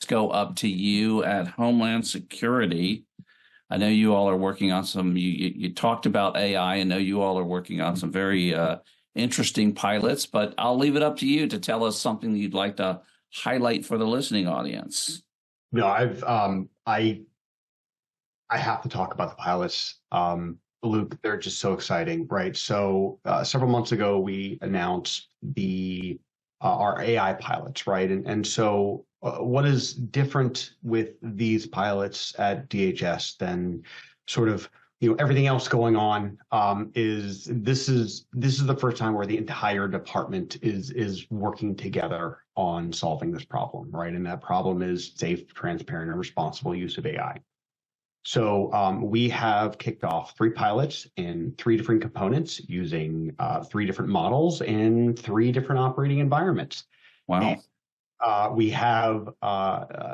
go up to you at Homeland Security. I know you all are working on you talked about AI. I know you all are working on some very interesting pilots, but I'll leave it up to you to tell us something that you'd like to highlight for the listening audience. No, I have to talk about the pilots. Luke, they're just so exciting, right? So several months ago, we announced our AI pilots, right? And so what is different with these pilots at DHS than sort of everything else going on is this is the first time where the entire department is working together on solving this problem, right? And that problem is safe, transparent, and responsible use of AI. So we have kicked off 3 pilots in 3 different components using 3 different models in 3 different operating environments. Wow. And, we have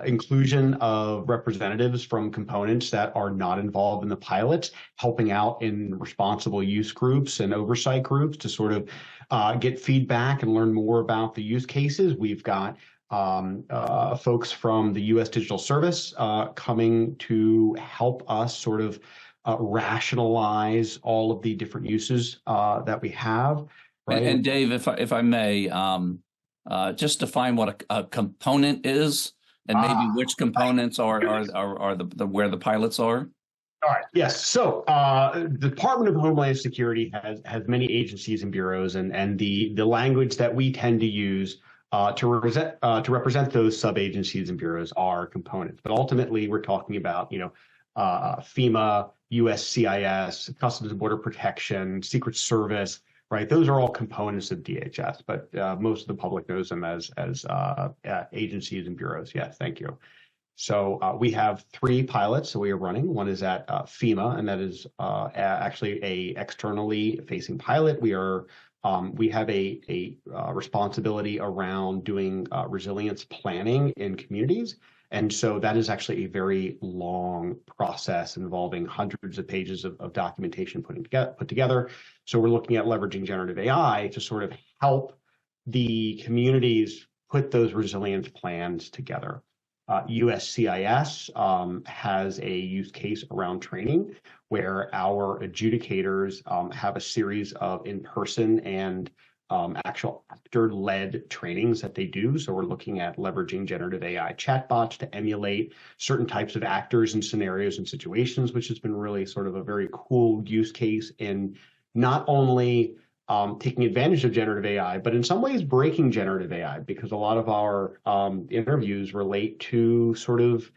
inclusion of representatives from components that are not involved in the pilots, helping out in responsible use groups and oversight groups to sort of get feedback and learn more about the use cases. We've got folks from the U.S. Digital Service coming to help us sort of rationalize all of the different uses that we have. Right? And Dave, if I may, just define what a component is, and maybe which components are the where the pilots are. All right. Yes. So the Department of Homeland Security has many agencies and bureaus, and the language that we tend to use to represent those sub-agencies and bureaus are components. But ultimately, we're talking about, FEMA, USCIS, Customs and Border Protection, Secret Service, right? Those are all components of DHS, but most of the public knows them as agencies and bureaus. Yes, thank you. So we have 3 pilots that we are running. One is at FEMA, and that is actually a externally facing pilot. We have a responsibility around doing resilience planning in communities. And so that is actually a very long process involving hundreds of pages of documentation put together. So we're looking at leveraging generative AI to sort of help the communities put those resilience plans together. USCIS has a use case around training where our adjudicators have a series of in-person and actual actor-led trainings that they do. So we're looking at leveraging generative AI chatbots to emulate certain types of actors and scenarios and situations, which has been really sort of a very cool use case in not only taking advantage of generative AI, but in some ways breaking generative AI, because a lot of our interviews relate to sort of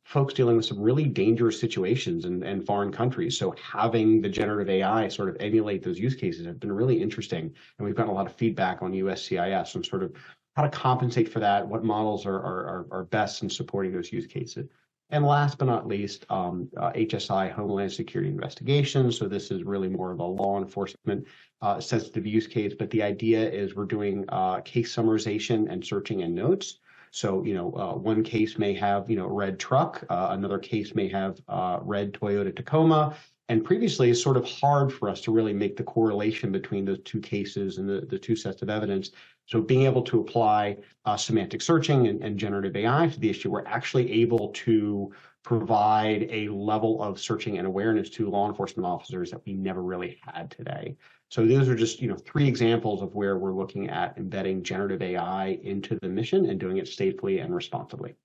folks dealing with some really dangerous situations in foreign countries. So having the generative AI sort of emulate those use cases have been really interesting. And we've gotten a lot of feedback on USCIS and sort of how to compensate for that, what models are best in supporting those use cases. And last but not least, HSI, Homeland Security Investigations. So this is really more of a law enforcement sensitive use case, but the idea is we're doing case summarization and searching and notes. So, one case may have, red truck, another case may have red Toyota Tacoma. And previously, it's sort of hard for us to really make the correlation between those 2 cases and the 2 sets of evidence. So being able to apply semantic searching and generative AI to the issue, we're actually able to provide a level of searching and awareness to law enforcement officers that we never really had today. So those are just 3 examples of where we're looking at embedding generative AI into the mission and doing it safely and responsibly.